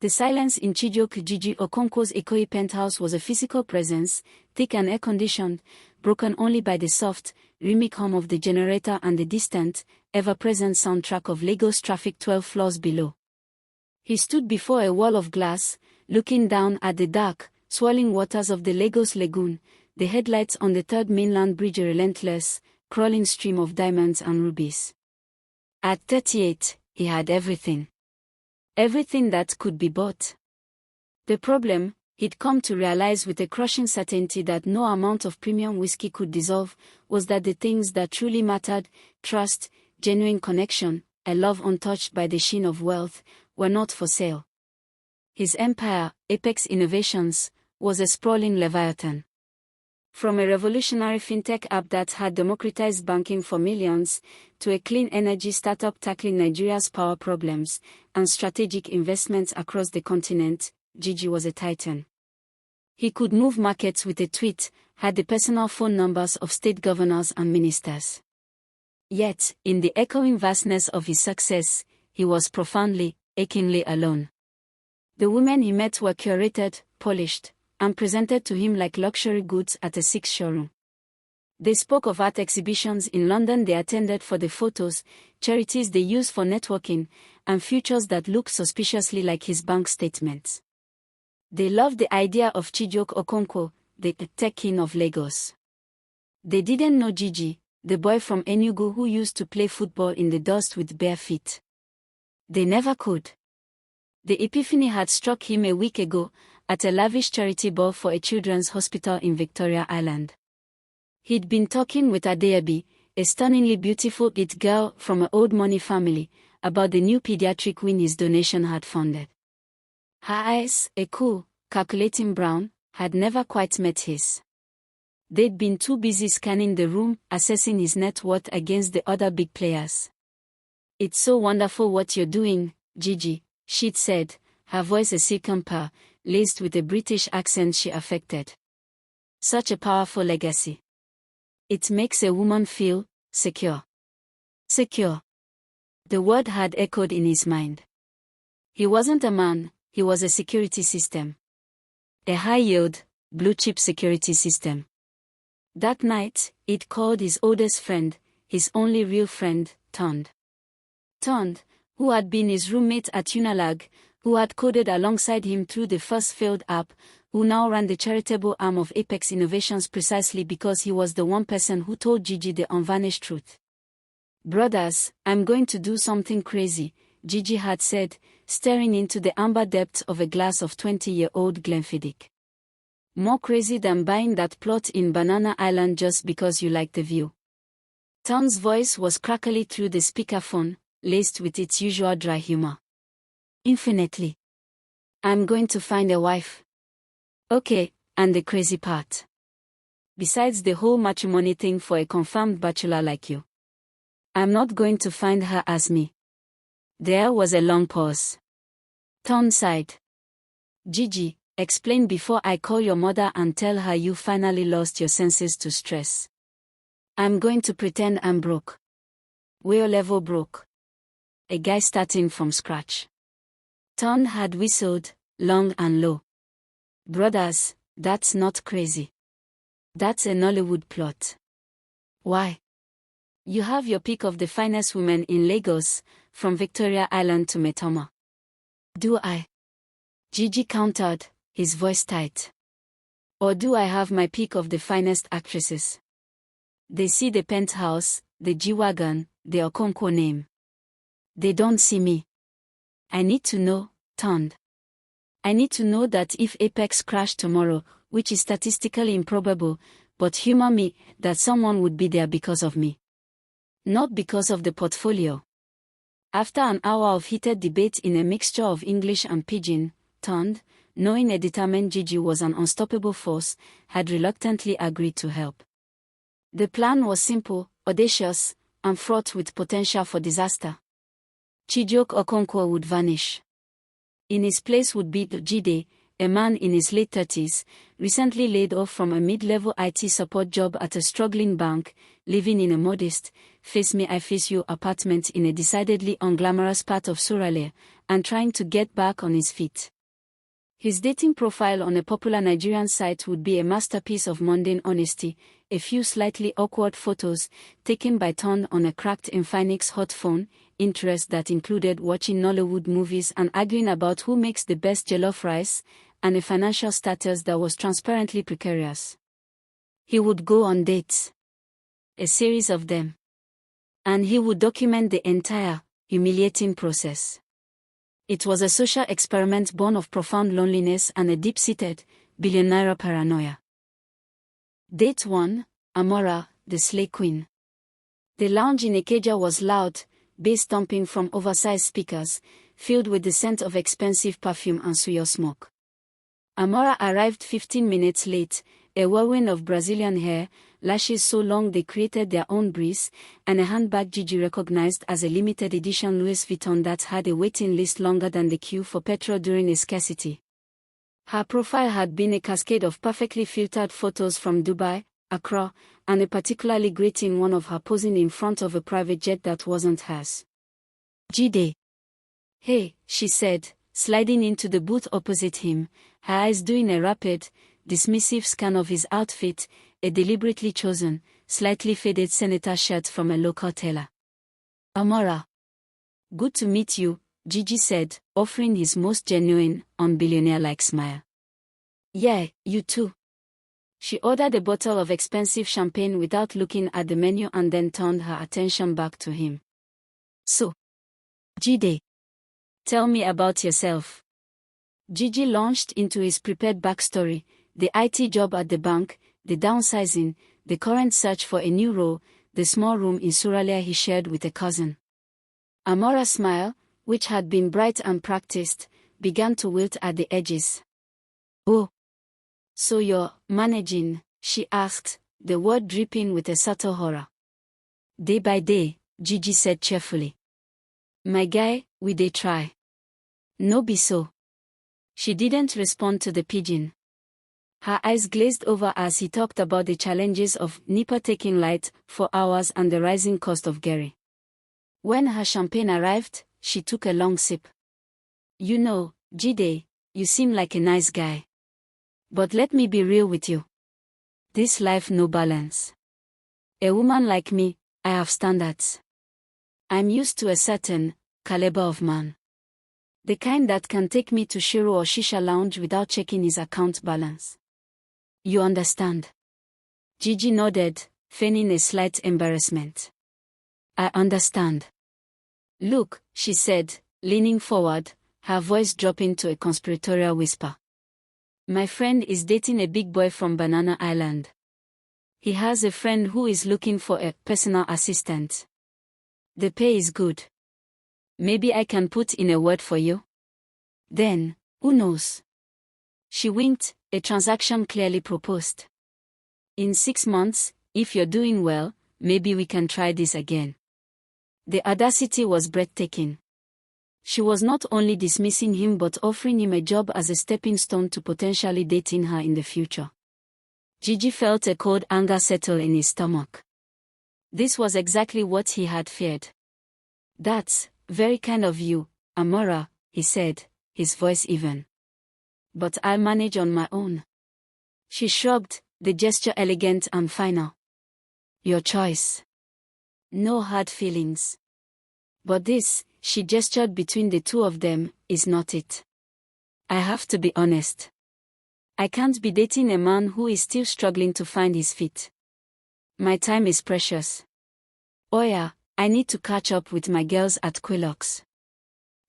The silence in Chijioke Jiji Okonkwo's Ikoyi penthouse was a physical presence, thick and air-conditioned, broken only by the soft, rhythmic hum of the generator and the distant, ever-present soundtrack of Lagos traffic 12 floors below. He stood before a wall of glass, looking down at the dark, swirling waters of the Lagos Lagoon, the headlights on the third mainland bridge, a relentless, crawling stream of diamonds and rubies. At 38, he had everything. Everything that could be bought. The problem, he'd come to realize with a crushing certainty that no amount of premium whiskey could dissolve, was that the things that truly mattered, trust, genuine connection, a love untouched by the sheen of wealth, were not for sale. His empire, Apex Innovations, was a sprawling leviathan. From a revolutionary fintech app that had democratized banking for millions, to a clean energy startup tackling Nigeria's power problems, and strategic investments across the continent, Jiji was a titan. He could move markets with a tweet, had the personal phone numbers of state governors and ministers. Yet, in the echoing vastness of his success, he was profoundly, achingly alone. The women he met were curated, polished, and presented to him like luxury goods at a Six showroom. They spoke of art exhibitions in London they attended for the photos, charities they used for networking, and futures that looked suspiciously like his bank statements. They loved the idea of Chijioke Okonkwo, the tech king of Lagos. They didn't know Jiji, the boy from Enugu who used to play football in the dust with bare feet. They never could. The epiphany had struck him a week ago, at a lavish charity ball for a children's hospital in Victoria Island. He'd been talking with Adeyebi, a stunningly beautiful it girl from an old money family, about the new pediatric wing his donation had funded. Her eyes, a cool, calculating brown, had never quite met his. They'd been too busy scanning the room, assessing his net worth against the other big players. "It's so wonderful what you're doing, Jiji," she'd said, her voice a silken purr, laced with a British accent she affected. "Such a powerful legacy. It makes a woman feel secure." Secure. The word had echoed in his mind. He wasn't a man, he was a security system. A high-yield, blue-chip security system. That night, he'd called his oldest friend, his only real friend, Tond. Tond, who had been his roommate at Unilag, who had coded alongside him through the first failed app, who now ran the charitable arm of Apex Innovations precisely because he was the one person who told Jiji the unvarnished truth. "Brothers, I'm going to do something crazy," Jiji had said, staring into the amber depths of a glass of 20-year-old Glenfiddich. "More crazy than buying that plot in Banana Island just because you like the view." Tom's voice was crackly through the speakerphone, laced with its usual dry humor. "Infinitely. I'm going to find a wife." "Okay, and the crazy part. Besides the whole matrimony thing for a confirmed bachelor like you. I'm not going to find her as me." There was a long pause. Tom sighed. "Jiji, explain before I call your mother and tell her you finally lost your senses to stress." "I'm going to pretend I'm broke." "We're level broke. A guy starting from scratch." Tom had whistled, long and low. "Brothers, that's not crazy. That's a Nollywood plot." "Why?" "You have your pick of the finest women in Lagos, from Victoria Island to Metoma." "Do I?" Jiji countered, his voice tight. "Or do I have my pick of the finest actresses? They see the penthouse, the G-Wagon, the Okonkwo name. They don't see me. I need to know, Tond. I need to know that if Apex crashed tomorrow, which is statistically improbable, but humor me, that someone would be there because of me. Not because of the portfolio." After an hour of heated debate in a mixture of English and Pidgin, Tond, knowing a determined Jiji was an unstoppable force, had reluctantly agreed to help. The plan was simple, audacious, and fraught with potential for disaster. Chijioke Okonkwo would vanish. In his place would be Jide, a man in his late 30s, recently laid off from a mid-level IT support job at a struggling bank, living in a modest, face-me-I-face-you apartment in a decidedly unglamorous part of Surulere, and trying to get back on his feet. His dating profile on a popular Nigerian site would be a masterpiece of mundane honesty, a few slightly awkward photos, taken by turn on a cracked Infinix hot phone, interests that included watching Nollywood movies and arguing about who makes the best jollof rice, and a financial status that was transparently precarious. He would go on dates. A series of them. And he would document the entire, humiliating process. It was a social experiment born of profound loneliness and a deep-seated, billionaire paranoia. Date 1, Amora, the Slay Queen. The lounge in Ikeja was loud, bass thumping from oversized speakers, filled with the scent of expensive perfume and suyo smoke. Amora arrived 15 minutes late, a whirlwind of Brazilian hair, lashes so long they created their own breeze, and a handbag Jiji recognized as a limited edition Louis Vuitton that had a waiting list longer than the queue for petrol during a scarcity. Her profile had been a cascade of perfectly filtered photos from Dubai, Accra, and a particularly grating one of her posing in front of a private jet that wasn't hers. Jide. Hey, she said, sliding into the booth opposite him, her eyes doing a rapid, dismissive scan of his outfit, a deliberately chosen, slightly faded senator shirt from a local tailor. Amora. Good to meet you, Jiji said, offering his most genuine, un-billionaire-like smile. Yeah, you too. She ordered a bottle of expensive champagne without looking at the menu and then turned her attention back to him. So, Jide, tell me about yourself. Jiji launched into his prepared backstory, the IT job at the bank, the downsizing, the current search for a new role, the small room in Surulere he shared with a cousin. Amora's smile, which had been bright and practiced, began to wilt at the edges. Oh. So you're managing, she asked, the word dripping with a subtle horror. Day by day, Jiji said cheerfully. My guy, we dey try. No be so. She didn't respond to the pigeon. Her eyes glazed over as he talked about the challenges of NEPA taking light for hours and the rising cost of Gary. When her champagne arrived, she took a long sip. You know, Jide, you seem like a nice guy. But let me be real with you. This life no balance. A woman like me, I have standards. I'm used to a certain caliber of man. The kind that can take me to Shiro or Shisha Lounge without checking his account balance. You understand? Jiji nodded, feigning a slight embarrassment. I understand. Look, she said, leaning forward, her voice dropping to a conspiratorial whisper. My friend is dating a big boy from Banana Island. He has a friend who is looking for a personal assistant. The pay is good. Maybe I can put in a word for you? Then, who knows? She winked, a transaction clearly proposed. In 6 months, if you're doing well, maybe we can try this again. The audacity was breathtaking. She was not only dismissing him but offering him a job as a stepping stone to potentially dating her in the future. Jiji felt a cold anger settle in his stomach. This was exactly what he had feared. That's very kind of you, Amora, he said, his voice even. But I'll manage on my own. She shrugged, the gesture elegant and final. Your choice. No hard feelings. But this, she gestured between the two of them, is not it. I have to be honest. I can't be dating a man who is still struggling to find his feet. My time is precious. Oh yeah, I need to catch up with my girls at Quillox.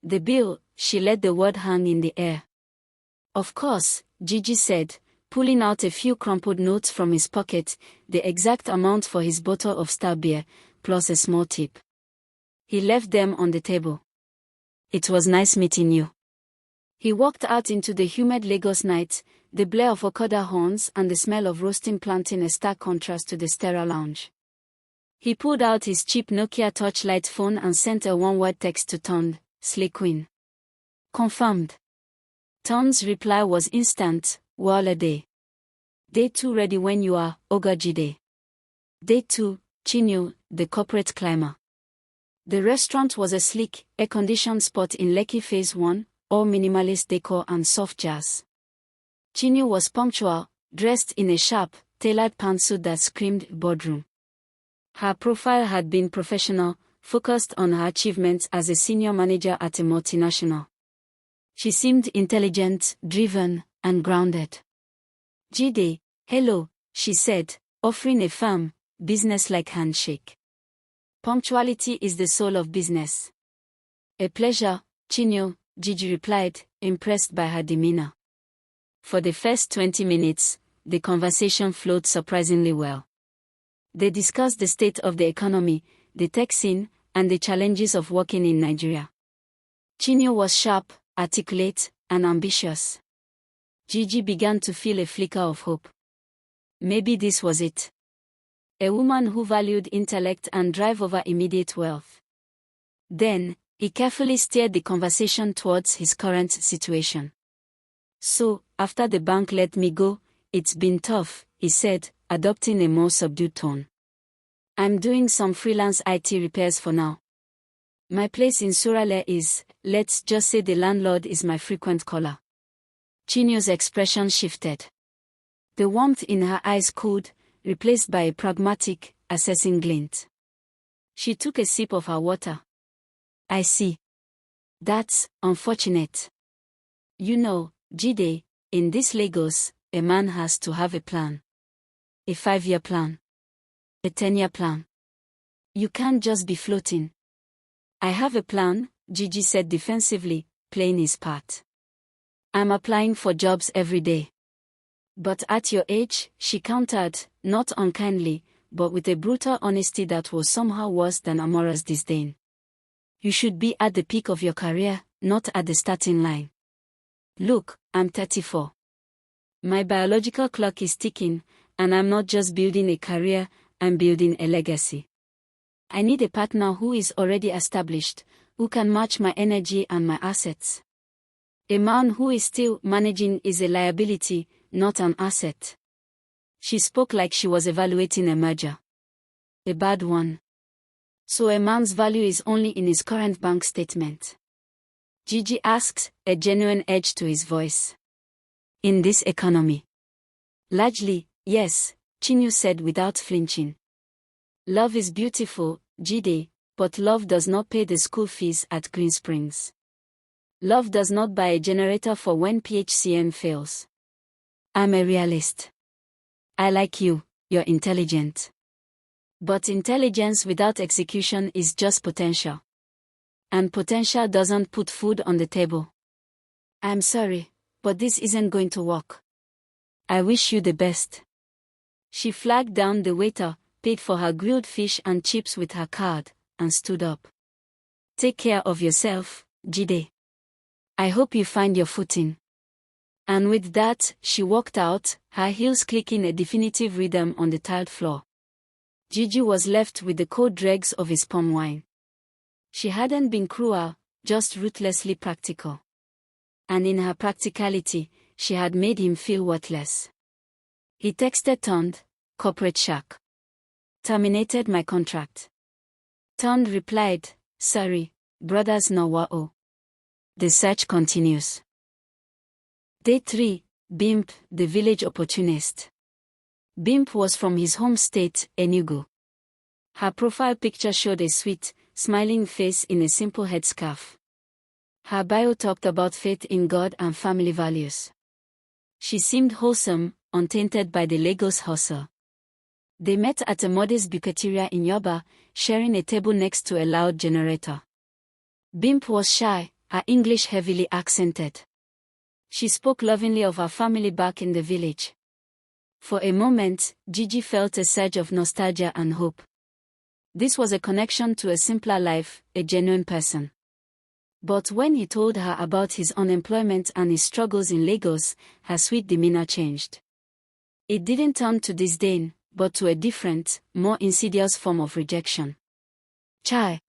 The bill, she let the word hang in the air. Of course, Jiji said, pulling out a few crumpled notes from his pocket, the exact amount for his bottle of star beer, plus a small tip. He left them on the table. It was nice meeting you. He walked out into the humid Lagos night, the blare of Okada horns and the smell of roasting plantain a stark contrast to the sterile lounge. He pulled out his cheap Nokia touchlight phone and sent a one-word text to Ton, Slay Queen. Confirmed. Ton's reply was instant, well a day. Day 2 ready when you are, Oga Jide. Day 2, Chinyo, the corporate climber. The restaurant was a sleek, air-conditioned spot in Lekki Phase 1, all minimalist decor and soft jazz. Chinyo was punctual, dressed in a sharp, tailored pantsuit that screamed boardroom. Her profile had been professional, focused on her achievements as a senior manager at a multinational. She seemed intelligent, driven, and grounded. "Jide, hello," she said, offering a firm, business-like handshake. "Punctuality is the soul of business." "A pleasure, Chinyo," Jiji replied, impressed by her demeanor. For the first 20 minutes, the conversation flowed surprisingly well. They discussed the state of the economy, the tech scene, and the challenges of working in Nigeria. Chinyo was sharp, articulate, and ambitious. Jiji began to feel a flicker of hope. Maybe this was it. A woman who valued intellect and drive over immediate wealth. Then, he carefully steered the conversation towards his current situation. "So, after the bank let me go, it's been tough," he said, adopting a more subdued tone. "I'm doing some freelance IT repairs for now. My place in Surulere is, let's just say the landlord is my frequent caller." Chinyo's expression shifted. The warmth in her eyes cooled, replaced by a pragmatic, assessing glint. She took a sip of her water. "I see. That's unfortunate. You know, Jide, in this Lagos, a man has to have a plan. A 5-year plan. A 10-year plan. You can't just be floating." "I have a plan," Jiji said defensively, playing his part. "I'm applying for jobs every day." "But at your age," she countered, not unkindly, but with a brutal honesty that was somehow worse than amorous disdain. "You should be at the peak of your career, not at the starting line. Look, I'm 34. My biological clock is ticking, and I'm not just building a career, I'm building a legacy. I need a partner who is already established, who can match my energy and my assets. A man who is still managing is a liability, not an asset." She spoke like she was evaluating a merger. "A bad one. So a man's value is only in his current bank statement?" Jiji asked, a genuine edge to his voice. "In this economy?" "Largely, yes," Chinyo said without flinching. "Love is beautiful, Jide, but love does not pay the school fees at Green Springs. Love does not buy a generator for when PHCN fails. I'm a realist. I like you, you're intelligent. But intelligence without execution is just potential. And potential doesn't put food on the table. I'm sorry, but this isn't going to work. I wish you the best." She flagged down the waiter, paid for her grilled fish and chips with her card, and stood up. "Take care of yourself, Jide. I hope you find your footing." And with that, she walked out, her heels clicking a definitive rhythm on the tiled floor. Jiji was left with the cold dregs of his palm wine. She hadn't been cruel, just ruthlessly practical. And in her practicality, she had made him feel worthless. He texted Tond, "Corporate shark. Terminated my contract." Tond replied, "Sorry, brothers no wa'o." The search continues. Day 3, Bimp, the village opportunist. Bimp was from his home state, Enugu. Her profile picture showed a sweet, smiling face in a simple headscarf. Her bio talked about faith in God and family values. She seemed wholesome, untainted by the Lagos hustle. They met at a modest bukateria in Yoba, sharing a table next to a loud generator. Bimp was shy, her English heavily accented. She spoke lovingly of her family back in the village. For a moment, Jiji felt a surge of nostalgia and hope. This was a connection to a simpler life, a genuine person. But when he told her about his unemployment and his struggles in Lagos, her sweet demeanor changed. It didn't turn to disdain, but to a different, more insidious form of rejection. "Chai.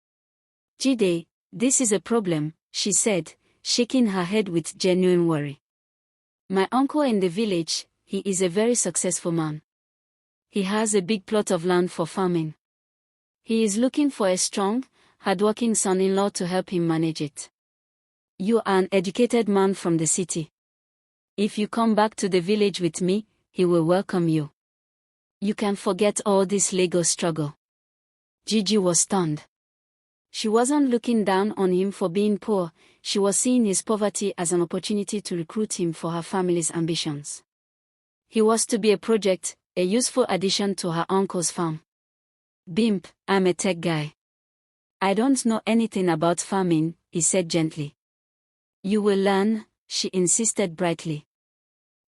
Jide, this is a problem," she said, shaking her head with genuine worry. "My uncle in the village, he is a very successful man. He has a big plot of land for farming. He is looking for a strong, hardworking son-in-law to help him manage it. You are an educated man from the city. If you come back to the village with me, he will welcome you. You can forget all this Lagos struggle. Jiji was stunned. She wasn't looking down on him for being poor, she was seeing his poverty as an opportunity to recruit him for her family's ambitions. He was to be a project, a useful addition to her uncle's farm. Bimp, I'm a tech guy. I don't know anything about farming, he said gently. You will learn, she insisted brightly.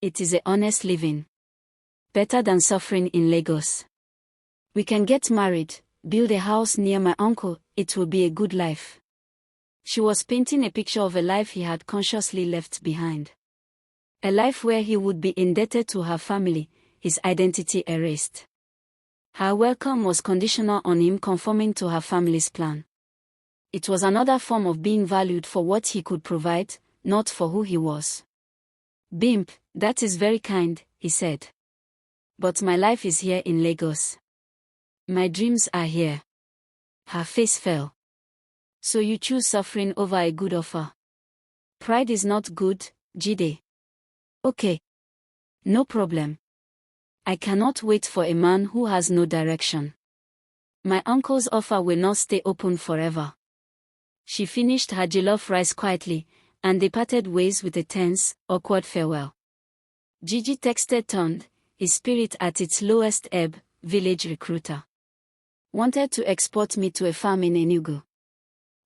It is a honest living. Better than suffering in Lagos. We can get married, build a house near my uncle, it will be a good life. She was painting a picture of a life he had consciously left behind. A life where he would be indebted to her family, his identity erased. Her welcome was conditional on him conforming to her family's plan. It was another form of being valued for what he could provide, not for who he was. Bimp, that is very kind, he said. But my life is here in Lagos. My dreams are here. Her face fell. So you choose suffering over a good offer. Pride is not good, Jide. Okay. No problem. I cannot wait for a man who has no direction. My uncle's offer will not stay open forever. She finished her jollof rice quietly, and they parted ways with a tense, awkward farewell. Jiji texted Tond, his spirit at its lowest ebb, village recruiter. Wanted to export me to a farm in Enugu.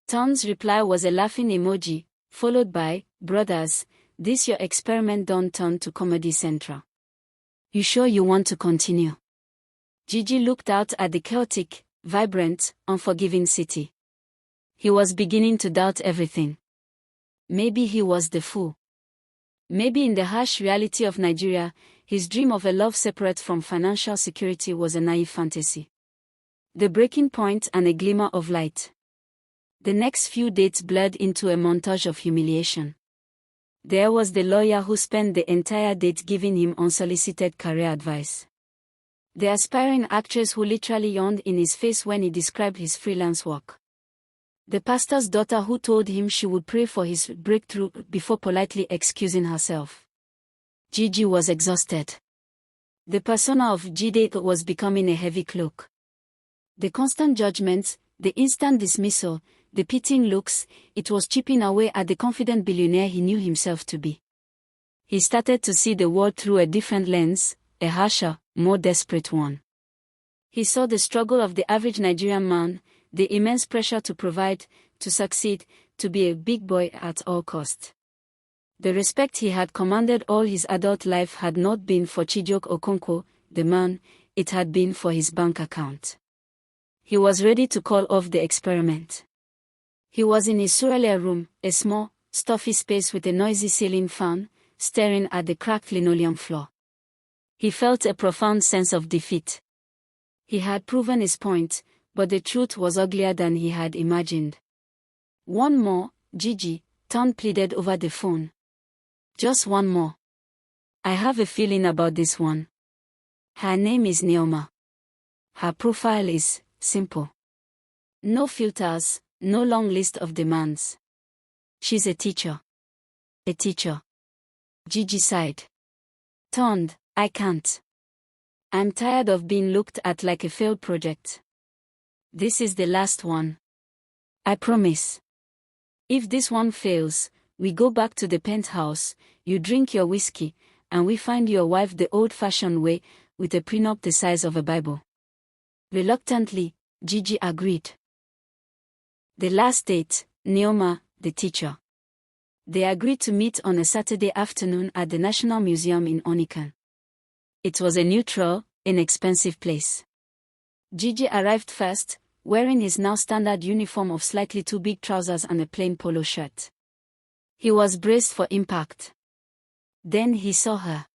Tond's reply was a laughing emoji, followed by, brothers, this your experiment don't turn to Comedy Central. You sure you want to continue? Jiji looked out at the chaotic, vibrant, unforgiving city. He was beginning to doubt everything. Maybe he was the fool. Maybe in the harsh reality of Nigeria, his dream of a love separate from financial security was a naive fantasy. The breaking point and a glimmer of light. The next few dates blurred into a montage of humiliation. There was the lawyer who spent the entire date giving him unsolicited career advice. The aspiring actress who literally yawned in his face when he described his freelance work. The pastor's daughter who told him she would pray for his breakthrough before politely excusing herself. Jiji was exhausted. The persona of Jide was becoming a heavy cloak. The constant judgments, the instant dismissal, the pitying looks, it was chipping away at the confident billionaire he knew himself to be. He started to see the world through a different lens, a harsher, more desperate one. He saw the struggle of the average Nigerian man, the immense pressure to provide, to succeed, to be a big boy at all cost. The respect he had commanded all his adult life had not been for Chijioke Okonkwo, the man, it had been for his bank account. He was ready to call off the experiment. He was in his Surulere room, a small, stuffy space with a noisy ceiling fan, staring at the cracked linoleum floor. He felt a profound sense of defeat. He had proven his point, but the truth was uglier than he had imagined. One more, Jiji, Tond pleaded over the phone. Just one more. I have a feeling about this one. Her name is Neoma. Her profile is simple. No filters, no long list of demands. She's a teacher. A teacher. Jiji sighed. Tond, I can't. I'm tired of being looked at like a failed project. This is the last one. I promise. If this one fails, we go back to the penthouse, you drink your whiskey, and we find your wife the old-fashioned way, with a prenup the size of a Bible. Reluctantly, Jiji agreed. The last date, Neoma, the teacher. They agreed to meet on a Saturday afternoon at the National Museum in Onikan. It was a neutral, inexpensive place. Jiji arrived first, wearing his now standard uniform of slightly too big trousers and a plain polo shirt. He was braced for impact. Then he saw her.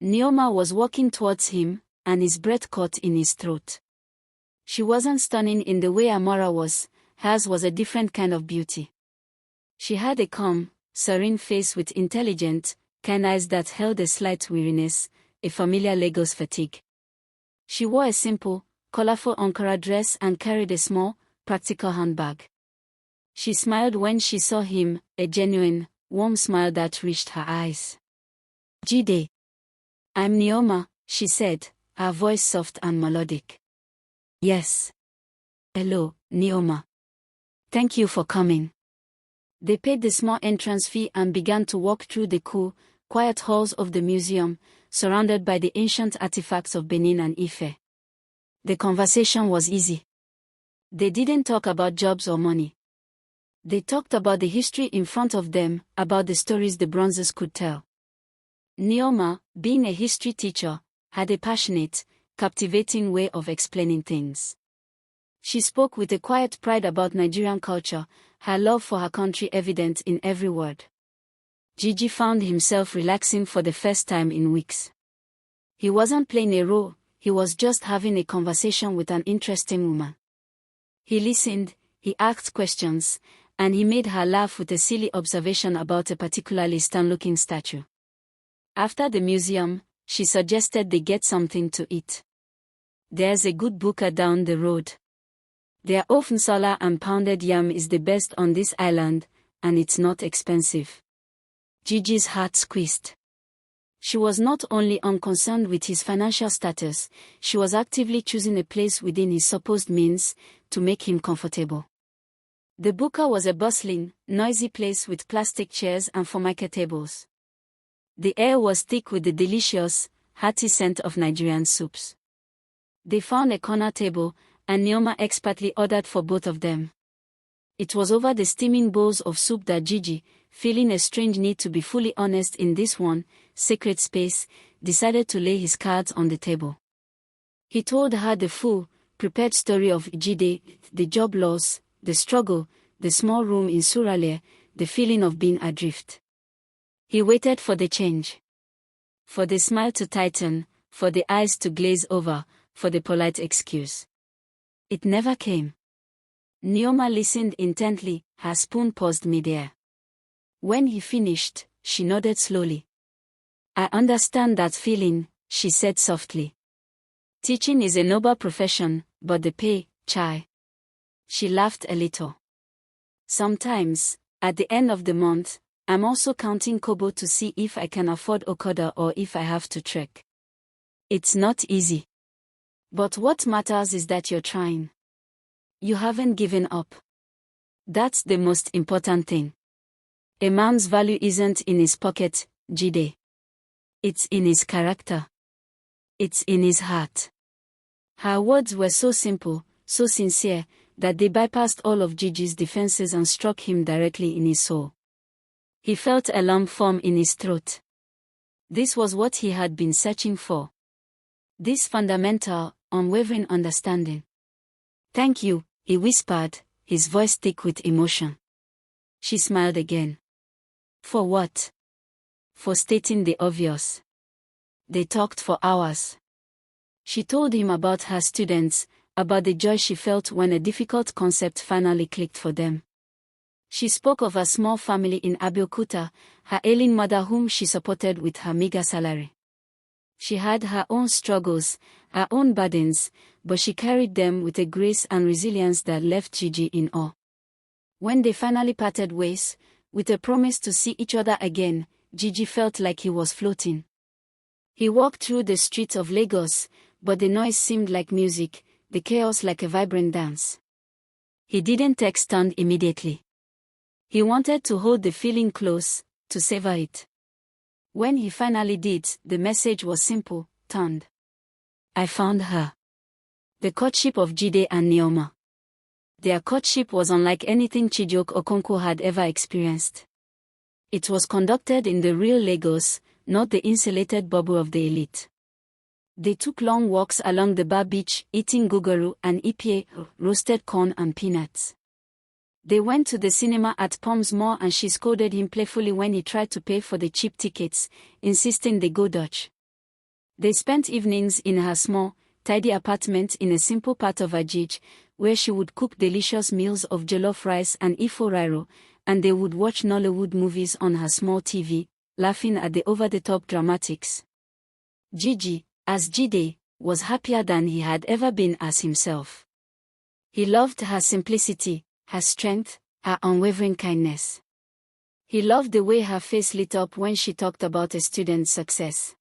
Neoma was walking towards him, and his breath caught in his throat. She wasn't stunning in the way Amara was, hers was a different kind of beauty. She had a calm, serene face with intelligent, kind eyes that held a slight weariness, a familiar Lagos fatigue. She wore a simple, colorful Ankara dress and carried a small, practical handbag. She smiled when she saw him, a genuine, warm smile that reached her eyes. Jide. I'm Neoma, she said, her voice soft and melodic. Yes. Hello, Neoma. Thank you for coming. They paid the small entrance fee and began to walk through the cool, quiet halls of the museum, surrounded by the ancient artifacts of Benin and Ife. The conversation was easy. They didn't talk about jobs or money. They talked about the history in front of them, about the stories the bronzes could tell. Neoma, being a history teacher, had a passionate, captivating way of explaining things. She spoke with a quiet pride about Nigerian culture, her love for her country evident in every word. Jiji found himself relaxing for the first time in weeks. He wasn't playing a role, he was just having a conversation with an interesting woman. He listened, he asked questions, and he made her laugh with a silly observation about a particularly stern-looking statue. After the museum, she suggested they get something to eat. There's a good buka down the road. Their ofensala and pounded yam is the best on this island, and it's not expensive. Jiji's heart squeezed. She was not only unconcerned with his financial status, she was actively choosing a place within his supposed means to make him comfortable. The buka was a bustling, noisy place with plastic chairs and formica tables. The air was thick with the delicious, hearty scent of Nigerian soups. They found a corner table, and Neoma expertly ordered for both of them. It was over the steaming bowls of soup that Jiji, feeling a strange need to be fully honest in this one, sacred space, decided to lay his cards on the table. He told her the full, prepared story of Jide, the job loss, the struggle, the small room in Surulere, the feeling of being adrift. He waited for the change. For the smile to tighten, for the eyes to glaze over, for the polite excuse. It never came. Neoma listened intently, her spoon paused midair. When he finished, she nodded slowly. I understand that feeling, she said softly. Teaching is a noble profession, but the pay, chai. She laughed a little. Sometimes, at the end of the month, I'm also counting kobo to see if I can afford Okada or if I have to trek. It's not easy. But what matters is that you're trying. You haven't given up. That's the most important thing. A man's value isn't in his pocket, Jide. It's in his character. It's in his heart. Her words were so simple, so sincere, that they bypassed all of Jiji's defenses and struck him directly in his soul. He felt a lump form in his throat. This was what he had been searching for. This fundamental, unwavering understanding. Thank you, he whispered, his voice thick with emotion. She smiled again. For what? For stating the obvious. They talked for hours. She told him about her students, about the joy she felt when a difficult concept finally clicked for them. She spoke of her small family in Abeokuta, her ailing mother whom she supported with her meager salary. She had her own struggles, her own burdens, but she carried them with a grace and resilience that left Jiji in awe. When they finally parted ways, with a promise to see each other again, Jiji felt like he was floating. He walked through the streets of Lagos, but the noise seemed like music, the chaos like a vibrant dance. He didn't take stand immediately. He wanted to hold the feeling close, to savor it. When he finally did, the message was simple, turned. I found her. The courtship of Jide and Neoma. Their courtship was unlike anything Chijioke Okonkwo had ever experienced. It was conducted in the real Lagos, not the insulated bubble of the elite. They took long walks along the bar beach, eating guguru and ipie, roasted corn and peanuts. They went to the cinema at Palms Mall and she scolded him playfully when he tried to pay for the cheap tickets, insisting they go Dutch. They spent evenings in her small, tidy apartment in a simple part of Ajij, where she would cook delicious meals of jollof rice and ifo riro, and they would watch Nollywood movies on her small TV, laughing at the over-the-top dramatics. Jiji, as Jide, was happier than he had ever been as himself. He loved her simplicity, her strength, her unwavering kindness. He loved the way her face lit up when she talked about a student's success.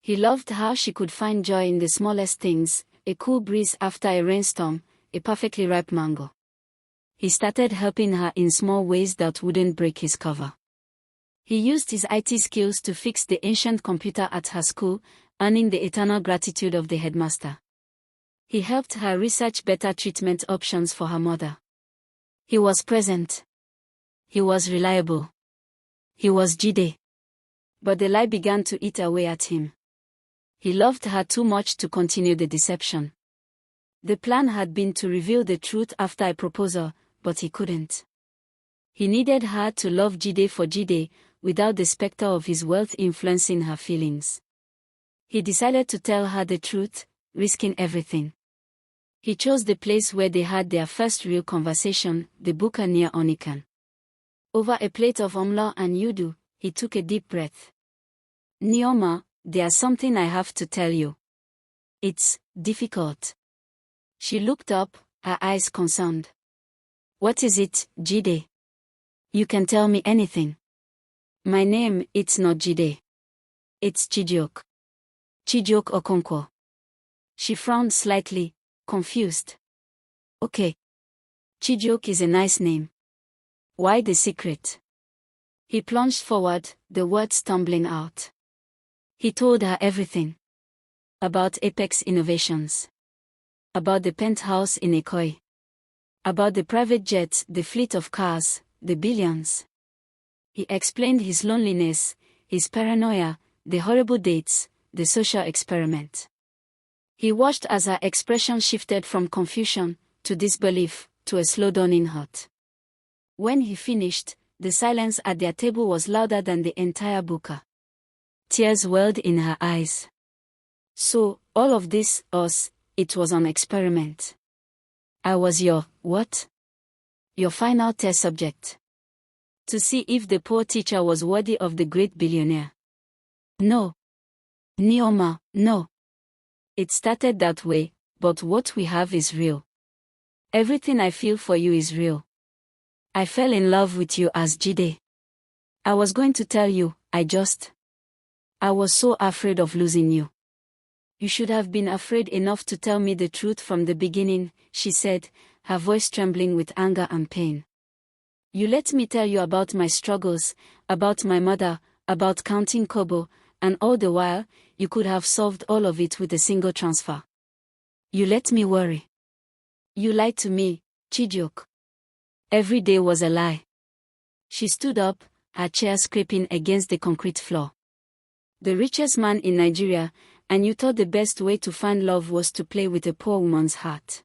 He loved how she could find joy in the smallest things, a cool breeze after a rainstorm, a perfectly ripe mango. He started helping her in small ways that wouldn't break his cover. He used his IT skills to fix the ancient computer at her school, earning the eternal gratitude of the headmaster. He helped her research better treatment options for her mother. He was present. He was reliable. He was Jide. But the lie began to eat away at him. He loved her too much to continue the deception. The plan had been to reveal the truth after a proposal, but he couldn't. He needed her to love Jide for Jide, without the specter of his wealth influencing her feelings. He decided to tell her the truth, risking everything. He chose the place where they had their first real conversation, the buka near Onikan. Over a plate of omla and yudu, he took a deep breath. Neoma, there's something I have to tell you. It's difficult. She looked up, her eyes concerned. What is it, Jide? You can tell me anything. My name, it's not Jide. It's Chijioke. Chijioke Okonkwo. She frowned slightly, confused. Okay. Chijioke is a nice name. Why the secret? He plunged forward, the words stumbling out. He told her everything. About Apex Innovations. About the penthouse in Ikoyi. About the private jets, the fleet of cars, the billions. He explained his loneliness, his paranoia, the horrible dates, the social experiment. He watched as her expression shifted from confusion, to disbelief, to a slow dawning hurt. When he finished, the silence at their table was louder than the entire buka. Tears welled in her eyes. So, all of this, it was an experiment. I was your, what? Your final test subject. To see if the poor teacher was worthy of the great billionaire. No. Neoma, no. It started that way, but what we have is real. Everything I feel for you is real. I fell in love with you as Jide. I was going to tell you, I was so afraid of losing you. You should have been afraid enough to tell me the truth from the beginning, she said, her voice trembling with anger and pain. You let me tell you about my struggles, about my mother, about counting kobo, and all the while, you could have solved all of it with a single transfer. You let me worry. You lied to me, Chijioke. Every day was a lie. She stood up, her chair scraping against the concrete floor. The richest man in Nigeria, and you thought the best way to find love was to play with a poor woman's heart.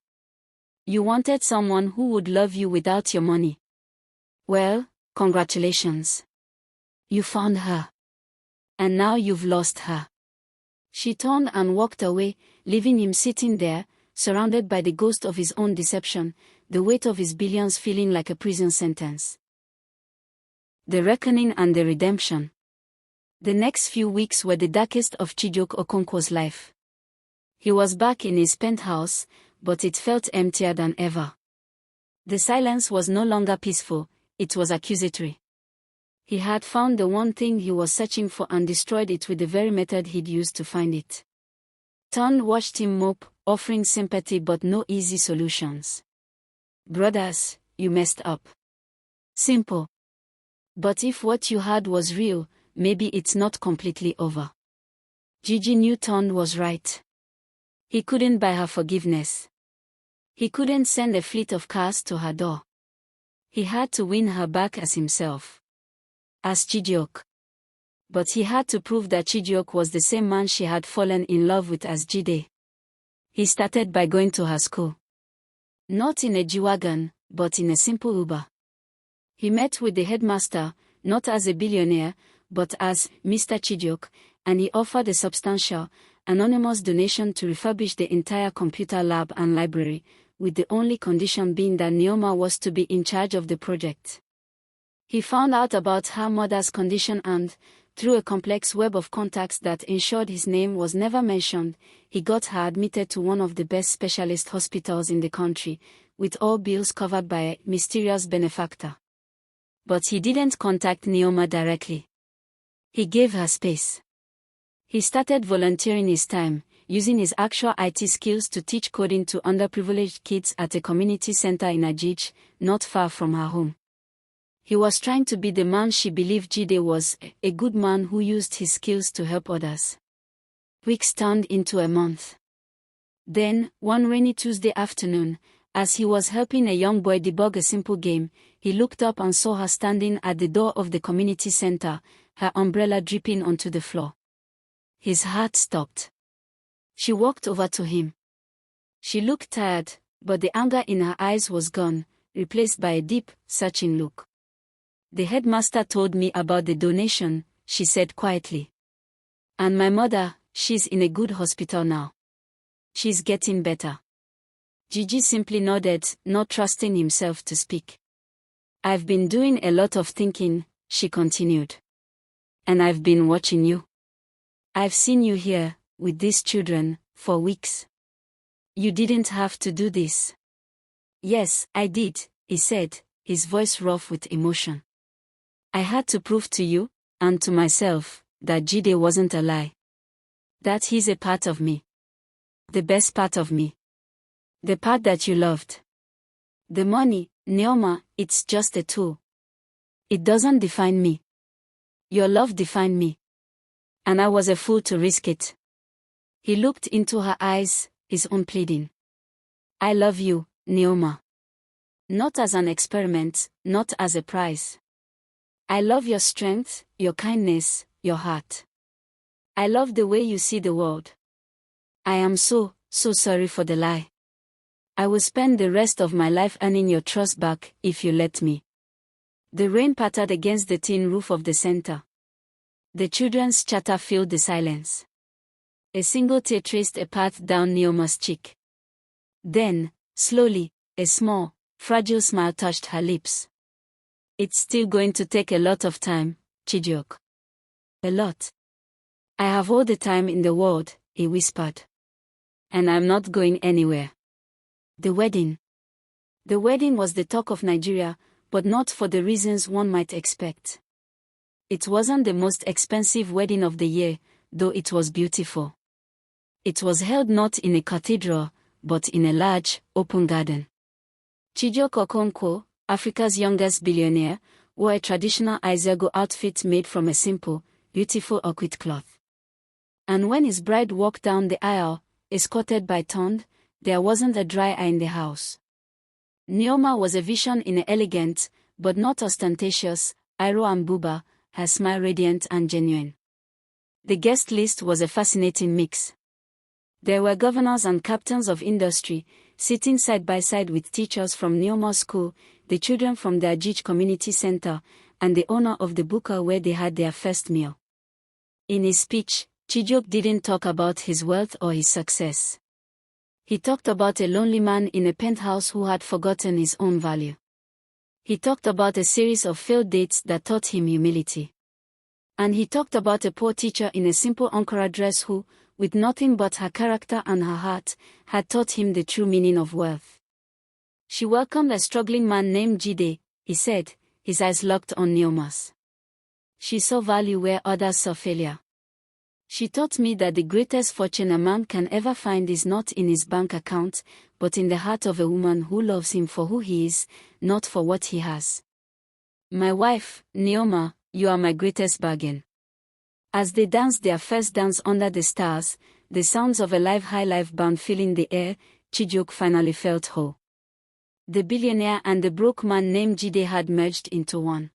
You wanted someone who would love you without your money. Well, congratulations. You found her. And now you've lost her. She turned and walked away, leaving him sitting there, surrounded by the ghost of his own deception, the weight of his billions feeling like a prison sentence. The reckoning and the redemption. The next few weeks were the darkest of Chijioke Okonkwo's life. He was back in his penthouse, but it felt emptier than ever. The silence was no longer peaceful, it was accusatory. He had found the one thing he was searching for and destroyed it with the very method he'd used to find it. Ton watched him mope, offering sympathy but no easy solutions. Brothers, you messed up. Simple. But if what you had was real, maybe it's not completely over. Jiji knew Ton was right. He couldn't buy her forgiveness. He couldn't send a fleet of cars to her door. He had to win her back as himself. As Chijioke. But he had to prove that Chijioke was the same man she had fallen in love with as Jide. He started by going to her school. Not in a G-Wagon, but in a simple Uber. He met with the headmaster, not as a billionaire, but as Mr. Chijioke, and he offered a substantial, anonymous donation to refurbish the entire computer lab and library, with the only condition being that Neoma was to be in charge of the project. He found out about her mother's condition and, Through a complex web of contacts that ensured his name was never mentioned, he got her admitted to one of the best specialist hospitals in the country, with all bills covered by a mysterious benefactor. But he didn't contact Neoma directly. He gave her space. He started volunteering his time, using his actual IT skills to teach coding to underprivileged kids at a community center in Jiji, not far from her home. He was trying to be the man she believed Jide was, a good man who used his skills to help others. Weeks turned into a month. Then, one rainy Tuesday afternoon, as he was helping a young boy debug a simple game, he looked up and saw her standing at the door of the community center, her umbrella dripping onto the floor. His heart stopped. She walked over to him. She looked tired, but the anger in her eyes was gone, replaced by a deep, searching look. "The headmaster told me about the donation," she said quietly. "And my mother, she's in a good hospital now. She's getting better." Jiji simply nodded, not trusting himself to speak. "I've been doing a lot of thinking," she continued. "And I've been watching you. I've seen you here, with these children, for weeks. You didn't have to do this." "Yes, I did," he said, his voice rough with emotion. "I had to prove to you, and to myself, that Jide wasn't a lie. That he's a part of me. The best part of me. The part that you loved. The money, Neoma, it's just a tool. It doesn't define me. Your love defined me. And I was a fool to risk it." He looked into her eyes, his own pleading. "I love you, Neoma. Not as an experiment, not as a prize. I love your strength, your kindness, your heart. I love the way you see the world. I am so sorry for the lie. I will spend the rest of my life earning your trust back, if you let me." The rain pattered against the tin roof of the center. The children's chatter filled the silence. A single tear traced a path down Neoma's cheek. Then, slowly, a small, fragile smile touched her lips. "It's still going to take a lot of time, Chijioke. A lot. I have all the time in the world," he whispered. "And I'm not going anywhere." The wedding. The wedding was the talk of Nigeria, but not for the reasons one might expect. It wasn't the most expensive wedding of the year, though it was beautiful. It was held not in a cathedral, but in a large, open garden. Chijioke Okonkwo, Africa's youngest billionaire, wore a traditional Isego outfit made from a simple, beautiful orchid cloth. And when his bride walked down the aisle, escorted by Tond, there wasn't a dry eye in the house. Neoma was a vision in an elegant, but not ostentatious, Iro and Buba, her smile radiant and genuine. The guest list was a fascinating mix. There were governors and captains of industry, sitting side by side with teachers from Neoma's school, the children from the Jiji community center, and the owner of the buka where they had their first meal. In his speech, Chijioke didn't talk about his wealth or his success. He talked about a lonely man in a penthouse who had forgotten his own value. He talked about a series of failed dates that taught him humility. And he talked about a poor teacher in a simple Ankara dress who, with nothing but her character and her heart, had taught him the true meaning of wealth. "She welcomed a struggling man named Jide," he said, his eyes locked on Neoma's. "She saw value where others saw failure. She taught me that the greatest fortune a man can ever find is not in his bank account, but in the heart of a woman who loves him for who he is, not for what he has. My wife, Neoma, you are my greatest bargain." As they danced their first dance under the stars, the sounds of a live high life band filling the air, Chijioke finally felt whole. The billionaire and the broke man named Jide had merged into one.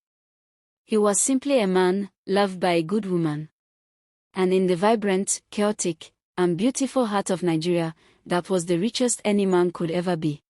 He was simply a man, loved by a good woman. And in the vibrant, chaotic, and beautiful heart of Nigeria, that was the richest any man could ever be.